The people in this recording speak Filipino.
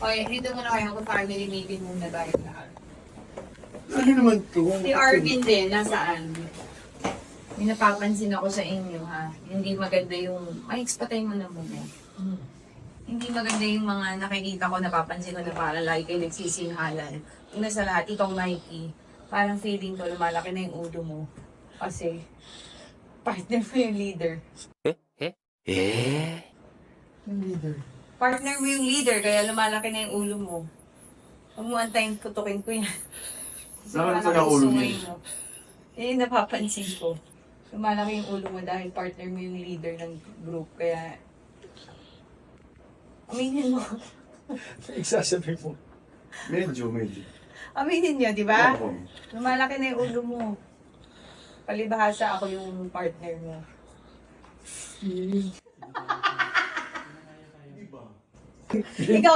Okay, dito muna kayo kung family meeting muna tayo lahat. Ano naman to? Si Arvin din, nasaan? May napapansin ako sa inyo, ha? Hindi maganda yung... Ay, patay mo na muna. Hindi maganda yung mga nakikita ko, napapansin ko na parang lagi kayo nagsisinhalan. Una sa lahat, ikaw, Mikey, parang feeling ko lumalaki na yung ulo mo. Kasi, partner mo yung leader. Yung leader. Partner mo yung leader, kaya lumalaki na yung ulo mo. Huwag mo antayin, tutukin ko yan. Saan ka ulo niya? Yung napapansin ko. Lumalaki yung ulo mo dahil partner mo yung leader ng group. Kaya, aminin mo. Iksasabi mo. Medyo. Aminin nyo, di ba? Oo. Lumalaki na yung ulo mo. Palibhasa ako yung partner mo. Ikaw,